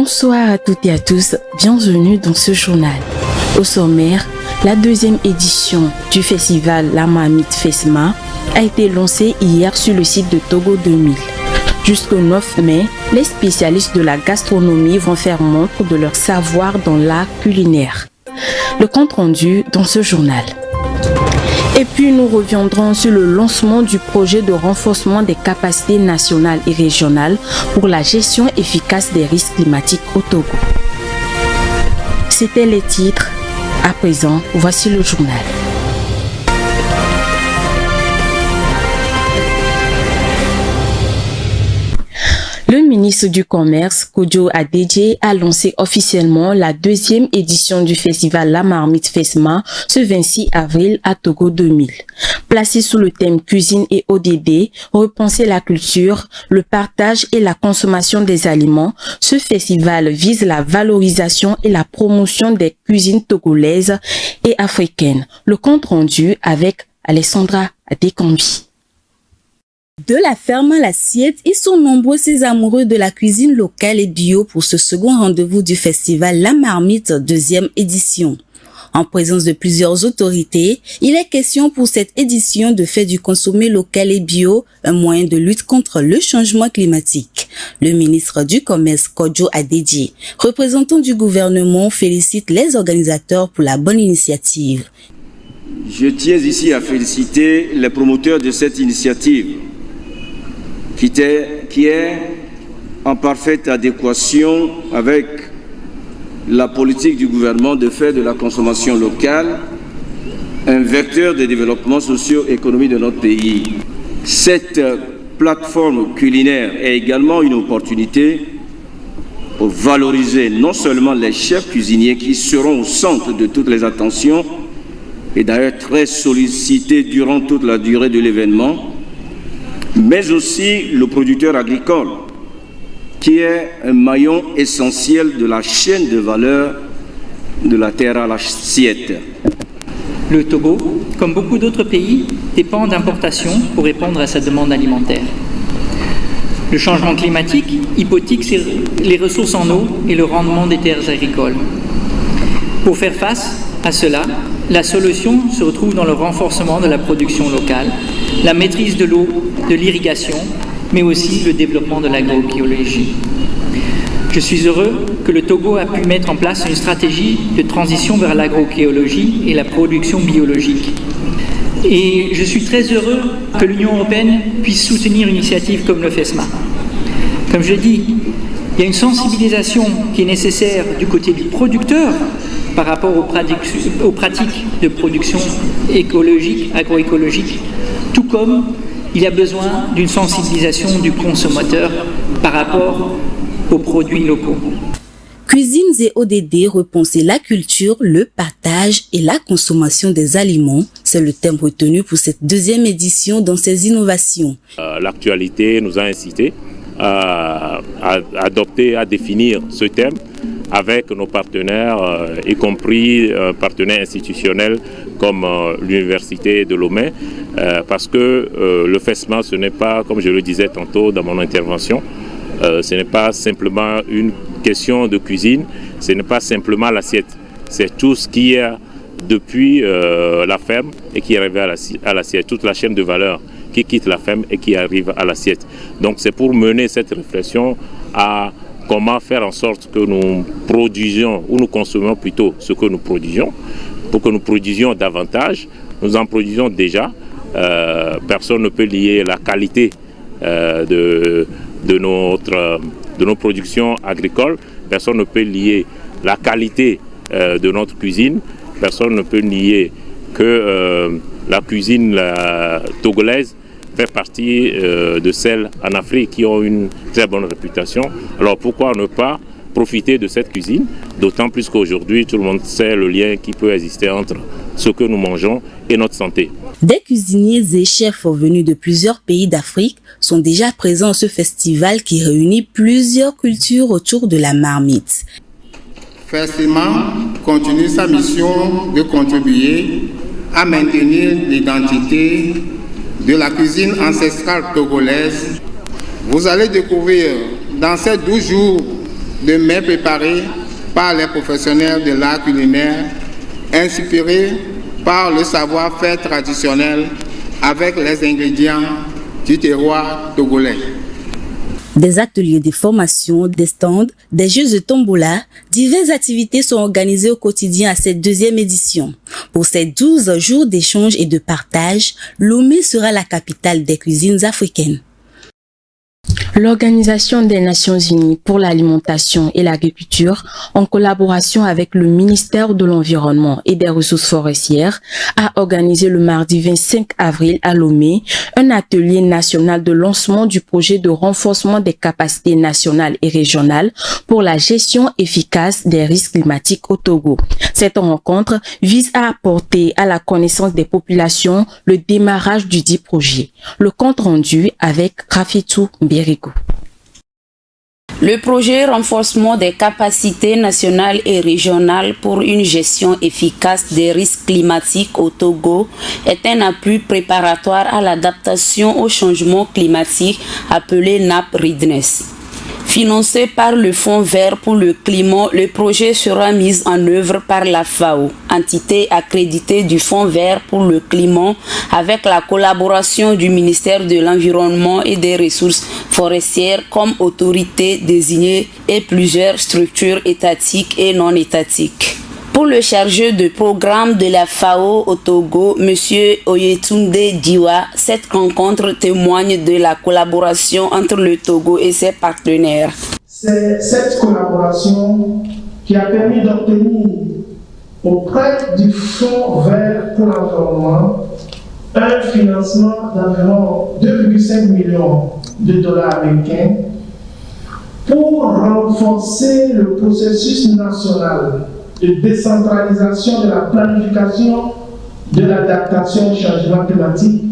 Bonsoir à toutes et à tous, bienvenue dans ce journal. Au sommaire, la deuxième édition du festival La Marmite FESMA a été lancée hier sur le site de Togo 2000. Jusqu'au 9 mai, les spécialistes de la gastronomie vont faire montre de leur savoir dans l'art culinaire. Le compte rendu dans ce journal. Et puis nous reviendrons sur le lancement du projet de renforcement des capacités nationales et régionales pour la gestion efficace des risques climatiques au Togo. C'étaient les titres. À présent, voici le journal. Le ministre du Commerce, Kojo Adedje, a lancé officiellement la deuxième édition du festival La Marmite FESMA ce 26 avril à Togo 2000. Placé sous le thème cuisine et ODD, repenser la culture, le partage et la consommation des aliments, ce festival vise la valorisation et la promotion des cuisines togolaises et africaines. Le compte rendu avec Alessandra Adekambi. De la ferme à l'assiette, ils sont nombreux ces amoureux de la cuisine locale et bio pour ce second rendez-vous du festival La Marmite deuxième édition. En présence de plusieurs autorités, il est question pour cette édition de faire du consommé local et bio un moyen de lutte contre le changement climatique. Le ministre du Commerce, Kojo Adedje, représentant du gouvernement, félicite les organisateurs pour la bonne initiative. Je tiens ici à féliciter les promoteurs de cette initiative qui est en parfaite adéquation avec la politique du gouvernement de faire de la consommation locale un vecteur de développement socio-économique de notre pays. Cette plateforme culinaire est également une opportunité pour valoriser non seulement les chefs cuisiniers qui seront au centre de toutes les attentions et d'ailleurs très sollicités durant toute la durée de l'événement, mais aussi le producteur agricole, qui est un maillon essentiel de la chaîne de valeur de la terre à l'assiette. Le Togo, comme beaucoup d'autres pays, dépend d'importations pour répondre à sa demande alimentaire. Le changement climatique hypothique les ressources en eau et le rendement des terres agricoles. Pour faire face à cela, la solution se retrouve dans le renforcement de la production locale, la maîtrise de l'eau, de l'irrigation, mais aussi le développement de l'agroécologie. Je suis heureux que le Togo a pu mettre en place une stratégie de transition vers l'agroécologie et la production biologique. Et je suis très heureux que l'Union européenne puisse soutenir une initiative comme le FESMA. Comme je l'ai dit, il y a une sensibilisation qui est nécessaire du côté du producteur par rapport aux pratiques de production écologique, agroécologique, tout comme il y a besoin d'une sensibilisation du consommateur par rapport aux produits locaux. Cuisines et ODD, repenser la culture, le partage et la consommation des aliments, c'est le thème retenu pour cette deuxième édition dans ces innovations. L'actualité nous a incité à adopter, à définir ce thème avec nos partenaires, y compris partenaires institutionnels comme l'Université de Lomé, parce que le FESMA, ce n'est pas, comme je le disais tantôt dans mon intervention, ce n'est pas simplement une question de cuisine, ce n'est pas simplement l'assiette, c'est tout ce qui est depuis la ferme et qui arrive à l'assiette, toute la chaîne de valeur qui quitte la ferme et qui arrive à l'assiette. Donc c'est pour mener cette réflexion à comment faire en sorte que nous produisions, ou nous consommons plutôt ce que nous produisions, pour que nous produisions davantage. Nous en produisons déjà. Personne ne peut lier la qualité de nos productions agricoles. Personne ne peut lier la qualité de notre cuisine. Personne ne peut nier que la cuisine togolaise fait partie de celles en Afrique qui ont une très bonne réputation. Alors pourquoi ne pas profiter de cette cuisine, d'autant plus qu'aujourd'hui tout le monde sait le lien qui peut exister entre ce que nous mangeons et notre santé. Des cuisiniers et chefs venus de plusieurs pays d'Afrique sont déjà présents à ce festival qui réunit plusieurs cultures autour de la marmite. FESMA continue sa mission de contribuer à maintenir l'identité de la cuisine ancestrale togolaise. Vous allez découvrir dans ces 12 jours de mets préparés par les professionnels de l'art culinaire, inspirés par le savoir-faire traditionnel avec les ingrédients du terroir togolais. Des ateliers de formation, des stands, des jeux de tombola, diverses activités sont organisées au quotidien à cette deuxième édition. Pour ces 12 jours d'échange et de partage, Lomé sera la capitale des cuisines africaines. L'Organisation des Nations Unies pour l'alimentation et l'agriculture, en collaboration avec le ministère de l'Environnement et des Ressources forestières, a organisé le mardi 25 avril à Lomé un atelier national de lancement du projet de renforcement des capacités nationales et régionales pour la gestion efficace des risques climatiques au Togo. Cette rencontre vise à apporter à la connaissance des populations le démarrage du dit projet. Le compte rendu avec Rafitou Berigo. Le projet renforcement des capacités nationales et régionales pour une gestion efficace des risques climatiques au Togo est un appui préparatoire à l'adaptation au changement climatique appelé NAP-RIDNES. Financé par le Fonds vert pour le climat, le projet sera mis en œuvre par la FAO, entité accréditée du Fonds vert pour le climat, avec la collaboration du ministère de l'Environnement et des Ressources forestières comme autorité désignée et plusieurs structures étatiques et non étatiques. Pour le chargé de programme de la FAO au Togo, M. Oyetunde Diwa, cette rencontre témoigne de la collaboration entre le Togo et ses partenaires. C'est cette collaboration qui a permis d'obtenir auprès du Fonds vert pour l'environnement un financement d'environ 2,5 millions de dollars américains pour renforcer le processus national de décentralisation de la planification de l'adaptation au changement climatique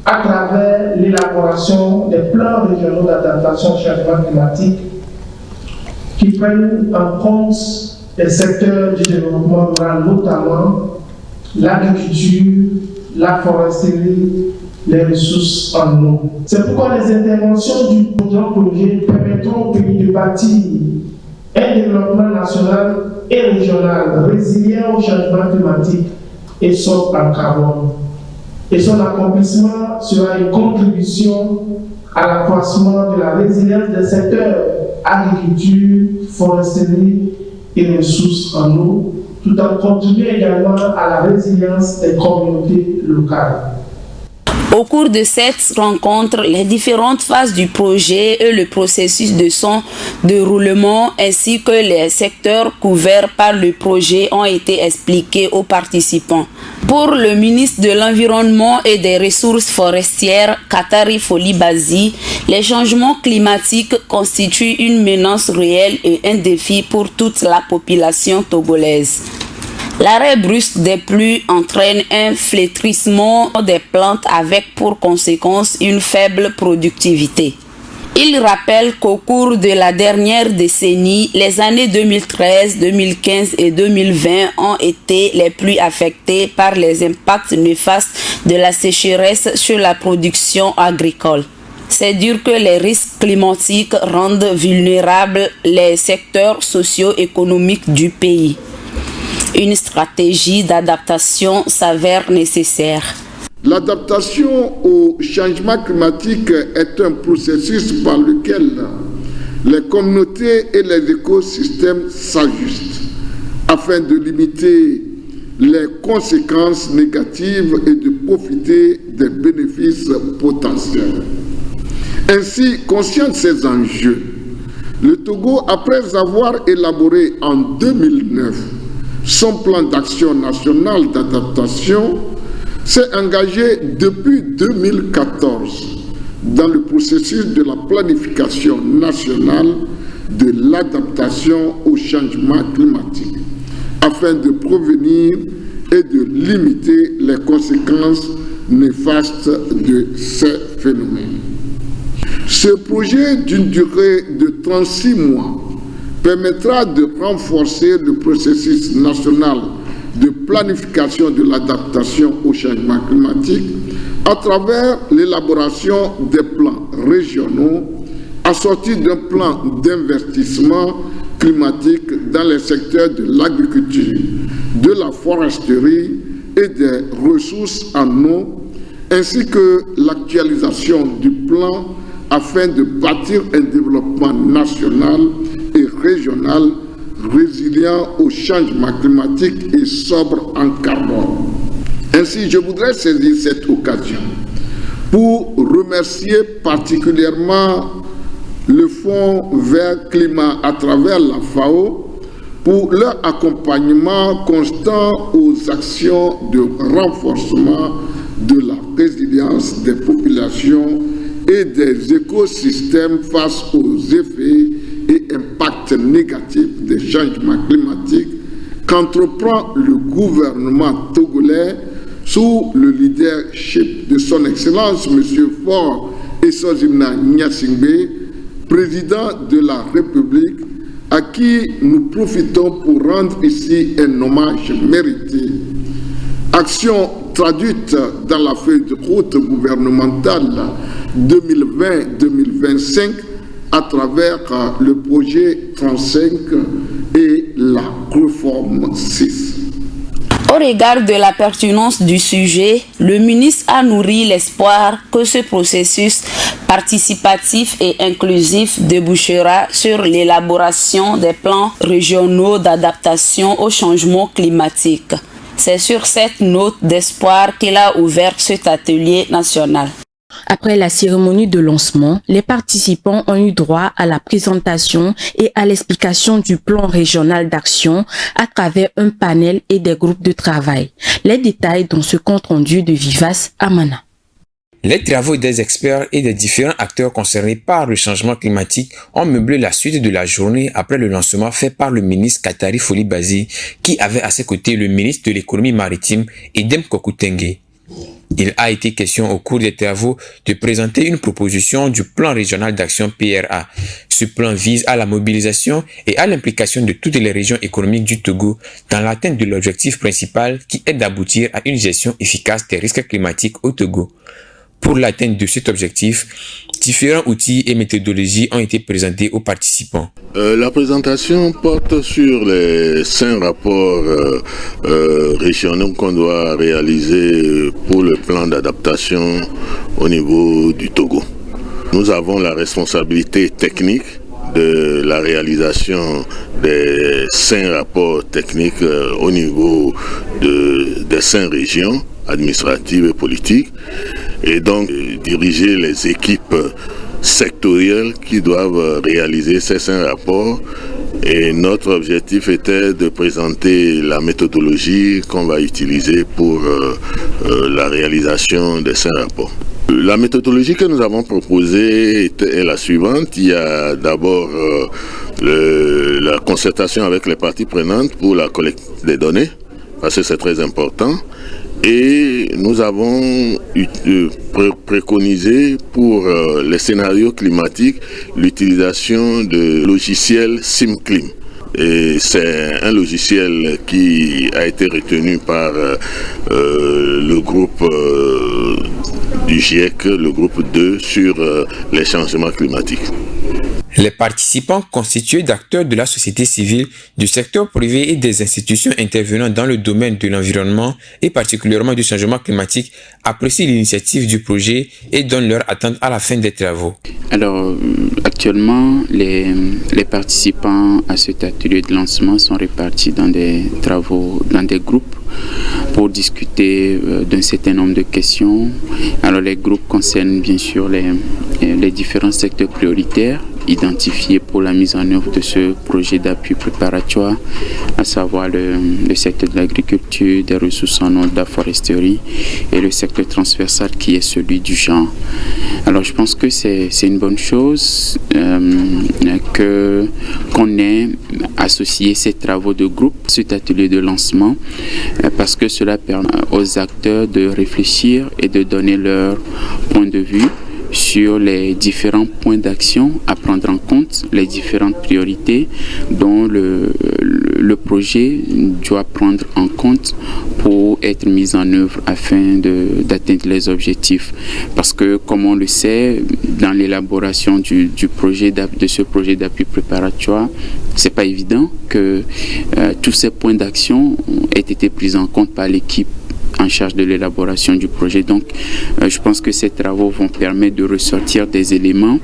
à travers l'élaboration des plans régionaux d'adaptation au changement climatique qui prennent en compte les secteurs du développement rural, notamment l'agriculture, la foresterie, les ressources en eau. C'est pourquoi les interventions du projet permettront au pays de bâtir un développement national et régional résilient au changement climatique et sobre en carbone. Et son accomplissement sera une contribution à l'accroissement de la résilience des secteurs agriculture, foresterie et ressources en eau, tout en contribuant également à la résilience des communautés locales. Au cours de cette rencontre, les différentes phases du projet et le processus de son déroulement ainsi que les secteurs couverts par le projet ont été expliqués aux participants. Pour le ministre de l'Environnement et des Ressources forestières, Katari Folibazi, les changements climatiques constituent une menace réelle et un défi pour toute la population togolaise. L'arrêt brusque des pluies entraîne un flétrissement des plantes avec pour conséquence une faible productivité. Il rappelle qu'au cours de la dernière décennie, les années 2013, 2015 et 2020 ont été les plus affectées par les impacts néfastes de la sécheresse sur la production agricole. C'est dire que les risques climatiques rendent vulnérables les secteurs socio-économiques du pays. Une stratégie d'adaptation s'avère nécessaire. L'adaptation au changement climatique est un processus par lequel les communautés et les écosystèmes s'ajustent afin de limiter les conséquences négatives et de profiter des bénéfices potentiels. Ainsi, conscient de ces enjeux, le Togo, après avoir élaboré en 2009 son plan d'action national d'adaptation, s'est engagé depuis 2014 dans le processus de la planification nationale de l'adaptation au changement climatique afin de prévenir et de limiter les conséquences néfastes de ces phénomènes. Ce projet d'une durée de 36 mois permettra de renforcer le processus national de planification de l'adaptation au changement climatique à travers l'élaboration des plans régionaux assorti d'un plan d'investissement climatique dans les secteurs de l'agriculture, de la foresterie et des ressources en eau, ainsi que l'actualisation du plan afin de bâtir un développement national et régional résilient au changement climatique et sobre en carbone. Ainsi, je voudrais saisir cette occasion pour remercier particulièrement le Fonds Vert Climat à travers la FAO pour leur accompagnement constant aux actions de renforcement de la résilience des populations et des écosystèmes face aux effets et impacts négatifs des changements climatiques qu'entreprend le gouvernement togolais sous le leadership de son Excellence M. Faure Essozimna Gnassingbé, président de la République, à qui nous profitons pour rendre ici un hommage mérité. Action traduite dans la feuille de route gouvernementale 2020-2025 à travers le projet 35 et la réforme 6. Au regard de la pertinence du sujet, le ministre a nourri l'espoir que ce processus participatif et inclusif débouchera sur l'élaboration des plans régionaux d'adaptation au changement climatique. C'est sur cette note d'espoir qu'il a ouvert cet atelier national. Après la cérémonie de lancement, les participants ont eu droit à la présentation et à l'explication du plan régional d'action à travers un panel et des groupes de travail. Les détails dans ce compte-rendu de Vivace Amana. Les travaux des experts et des différents acteurs concernés par le changement climatique ont meublé la suite de la journée après le lancement fait par le ministre Katari Foli-Bazi, qui avait à ses côtés le ministre de l'économie maritime Edem Kokutenge. Il a été question au cours des travaux de présenter une proposition du plan régional d'action PRA. Ce plan vise à la mobilisation et à l'implication de toutes les régions économiques du Togo dans l'atteinte de l'objectif principal qui est d'aboutir à une gestion efficace des risques climatiques au Togo. Pour l'atteinte de cet objectif, différents outils et méthodologies ont été présentés aux participants. La présentation porte sur les 5 rapports régionaux qu'on doit réaliser pour le plan d'adaptation au niveau du Togo. Nous avons la responsabilité technique de la réalisation des 5 rapports techniques au niveau des 5 régions administratives et politiques, et donc diriger les équipes sectorielles qui doivent réaliser ces 5 rapports. Et notre objectif était de présenter la méthodologie qu'on va utiliser pour la réalisation de ces rapports. La méthodologie que nous avons proposée est la suivante. Il y a d'abord la concertation avec les parties prenantes pour la collecte des données, parce que c'est très important. Et nous avons préconisé pour les scénarios climatiques l'utilisation de logiciel SimClim. Et c'est un logiciel qui a été retenu par le groupe du GIEC, le groupe 2 sur les changements climatiques. Les participants constitués d'acteurs de la société civile, du secteur privé et des institutions intervenant dans le domaine de l'environnement et particulièrement du changement climatique apprécient l'initiative du projet et donnent leur attente à la fin des travaux. Alors actuellement, les participants à cet atelier de lancement sont répartis dans des travaux, dans des groupes pour discuter d'un certain nombre de questions. Alors les groupes concernent bien sûr les différents secteurs prioritaires identifiés pour la mise en œuvre de ce projet d'appui préparatoire, à savoir le secteur de l'agriculture, des ressources en eau, de la foresterie et le secteur transversal qui est celui du genre. Alors je pense que c'est une bonne chose qu'on ait associé ces travaux de groupe, cet atelier de lancement, parce que cela permet aux acteurs de réfléchir et de donner leur point de vue sur les différents points d'action à prendre en compte, les différentes priorités dont le projet doit prendre en compte pour être mis en œuvre afin d'atteindre les objectifs. Parce que, comme on le sait, dans l'élaboration de ce projet d'appui préparatoire, c'est pas évident que tous ces points d'action aient été pris en compte par l'équipe en charge de l'élaboration du projet. Donc, je pense que ces travaux vont permettre de ressortir des éléments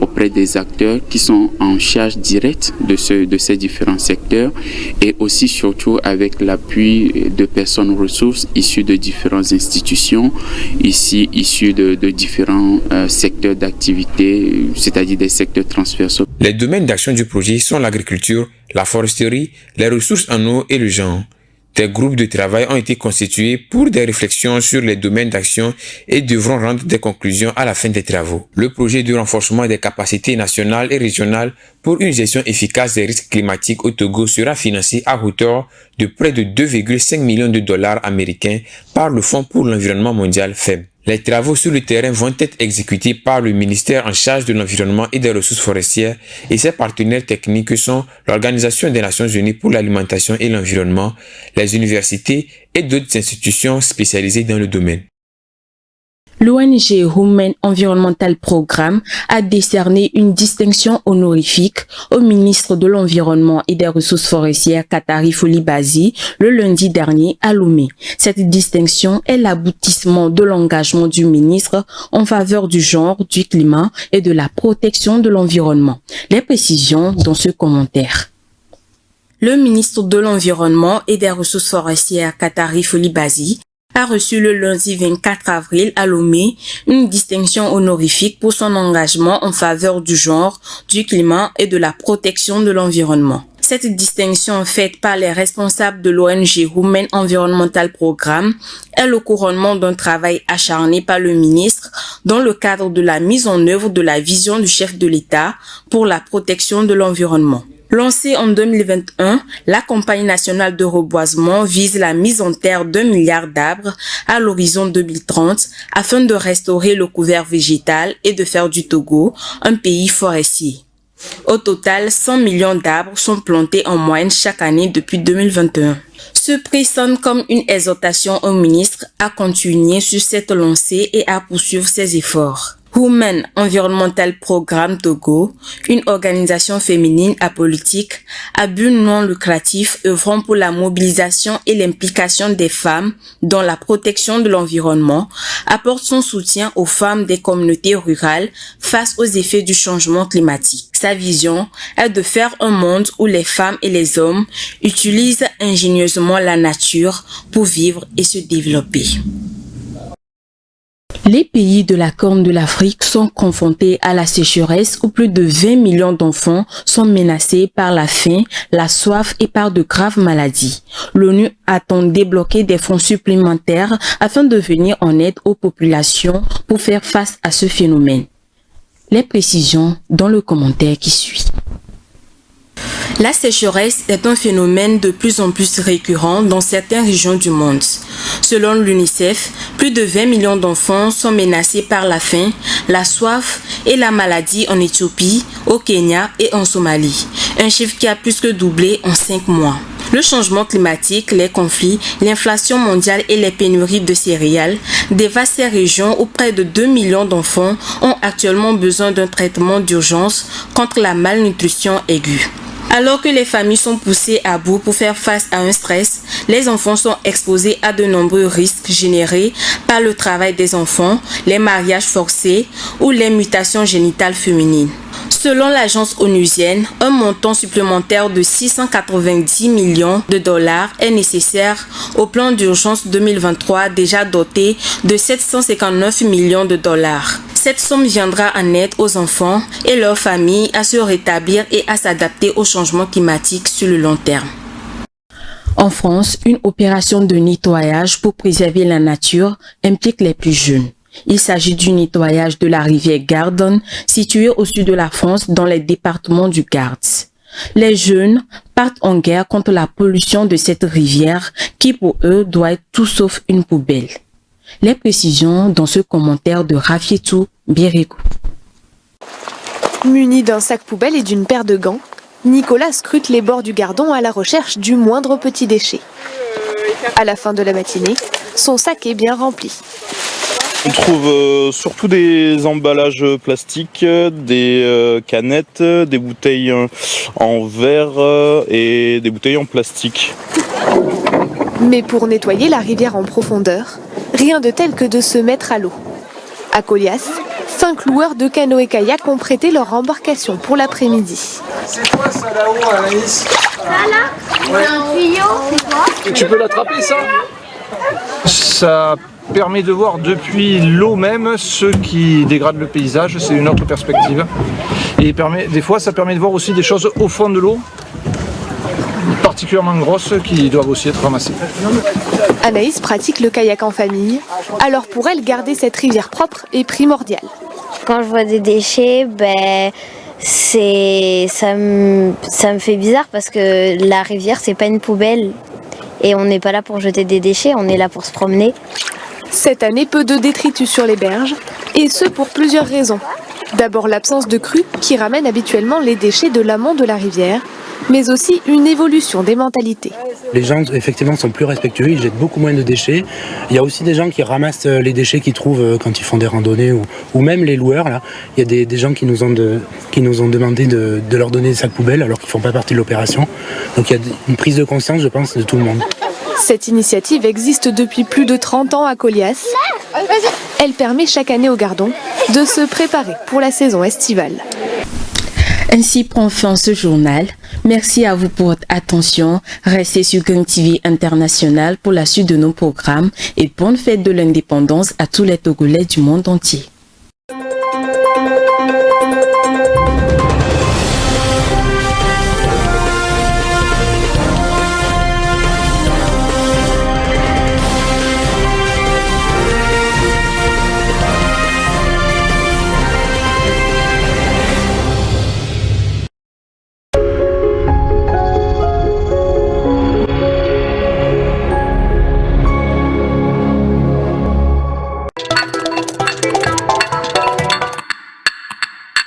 auprès des acteurs qui sont en charge directe de ces différents secteurs et aussi surtout avec l'appui de personnes ressources issues de différentes institutions, issues de différents secteurs d'activité, c'est-à-dire des secteurs transversaux. Les domaines d'action du projet sont l'agriculture, la foresterie, les ressources en eau et le genre. Des groupes de travail ont été constitués pour des réflexions sur les domaines d'action et devront rendre des conclusions à la fin des travaux. Le projet de renforcement des capacités nationales et régionales pour une gestion efficace des risques climatiques au Togo sera financé à hauteur de près de 2,5 millions de dollars américains par le Fonds pour l'environnement mondial FEB. Les travaux sur le terrain vont être exécutés par le ministère en charge de l'environnement et des ressources forestières et ses partenaires techniques que sont l'Organisation des Nations Unies pour l'alimentation et l'environnement, les universités et d'autres institutions spécialisées dans le domaine. L'ONG Women Environmental Programme a décerné une distinction honorifique au ministre de l'Environnement et des Ressources forestières Katari Foli-Bazi le lundi dernier à Lomé. Cette distinction est l'aboutissement de l'engagement du ministre en faveur du genre, du climat et de la protection de l'environnement. Les précisions dans ce commentaire. Le ministre de l'Environnement et des Ressources forestières Katari Foli-Bazi a reçu le lundi 24 avril à Lomé une distinction honorifique pour son engagement en faveur du genre, du climat et de la protection de l'environnement. Cette distinction faite par les responsables de l'ONG Women Environmental Programme est le couronnement d'un travail acharné par le ministre dans le cadre de la mise en œuvre de la vision du chef de l'État pour la protection de l'environnement. Lancée en 2021, la campagne nationale de reboisement vise la mise en terre d'1 milliard d'arbres à l'horizon 2030 afin de restaurer le couvert végétal et de faire du Togo un pays forestier. Au total, 100 millions d'arbres sont plantés en moyenne chaque année depuis 2021. Ce prix sonne comme une exhortation au ministre à continuer sur cette lancée et à poursuivre ses efforts. Women Environmental Programme Togo, une organisation féminine apolitique à but non lucratif œuvrant pour la mobilisation et l'implication des femmes dans la protection de l'environnement, apporte son soutien aux femmes des communautés rurales face aux effets du changement climatique. Sa vision est de faire un monde où les femmes et les hommes utilisent ingénieusement la nature pour vivre et se développer. Les pays de la Corne de l'Afrique sont confrontés à la sécheresse où plus de 20 millions d'enfants sont menacés par la faim, la soif et par de graves maladies. L'ONU attend débloquer des fonds supplémentaires afin de venir en aide aux populations pour faire face à ce phénomène. Les précisions dans le commentaire qui suit. La sécheresse est un phénomène de plus en plus récurrent dans certaines régions du monde. Selon l'UNICEF, plus de 20 millions d'enfants sont menacés par la faim, la soif et la maladie en Éthiopie, au Kenya et en Somalie. Un chiffre qui a plus que doublé en 5 mois. Le changement climatique, les conflits, l'inflation mondiale et les pénuries de céréales dévastent ces régions où près de 2 millions d'enfants ont actuellement besoin d'un traitement d'urgence contre la malnutrition aiguë. Alors que les familles sont poussées à bout pour faire face à un stress, les enfants sont exposés à de nombreux risques générés par le travail des enfants, les mariages forcés ou les mutations génitales féminines. Selon l'agence onusienne, un montant supplémentaire de 690 millions de dollars est nécessaire au plan d'urgence 2023 déjà doté de 759 millions de dollars. Cette somme viendra en aide aux enfants et leurs familles à se rétablir et à s'adapter au changement climatique sur le long terme. En France, une opération de nettoyage pour préserver la nature implique les plus jeunes. Il s'agit du nettoyage de la rivière Gardon, située au sud de la France dans les départements du Gard. Les jeunes partent en guerre contre la pollution de cette rivière qui pour eux doit être tout sauf une poubelle. Les précisions dans ce commentaire de Rafietou Birikou. Muni d'un sac poubelle et d'une paire de gants, Nicolas scrute les bords du Gardon à la recherche du moindre petit déchet. À la fin de la matinée, son sac est bien rempli. On trouve surtout des emballages plastiques, des canettes, des bouteilles en verre et des bouteilles en plastique. Mais pour nettoyer la rivière en profondeur, rien de tel que de se mettre à l'eau. À Colias, 5 loueurs de canoë-kayak ont prêté leur embarcation pour l'après-midi. C'est quoi ça là-haut, Anaïs? Ça là? Ouais. C'est un tuyau, c'est quoi? Tu peux l'attraper ça? Ça permet de voir depuis l'eau même ce qui dégrade le paysage, c'est une autre perspective. Et des fois ça permet de voir aussi des choses au fond de l'eau, particulièrement grosses, qui doivent aussi être ramassées. Anaïs pratique le kayak en famille, alors pour elle, garder cette rivière propre est primordial. Quand je vois des déchets, ça me fait bizarre parce que la rivière, c'est pas une poubelle. Et on n'est pas là pour jeter des déchets, on est là pour se promener. Cette année, peu de détritus sur les berges, et ce pour plusieurs raisons. D'abord l'absence de crues qui ramène habituellement les déchets de l'amont de la rivière, mais aussi une évolution des mentalités. Les gens, effectivement, sont plus respectueux, ils jettent beaucoup moins de déchets. Il y a aussi des gens qui ramassent les déchets qu'ils trouvent quand ils font des randonnées, ou même les loueurs. Là. Il y a des gens qui nous ont demandé de leur donner des sacs poubelles alors qu'ils ne font pas partie de l'opération. Donc il y a une prise de conscience, je pense, de tout le monde. Cette initiative existe depuis plus de 30 ans à Colias. Elle permet chaque année au Gardon de se préparer pour la saison estivale. Ainsi prend fin ce journal. Merci à vous pour votre attention. Restez sur Gang TV International pour la suite de nos programmes et bonne fête de l'indépendance à tous les Togolais du monde entier.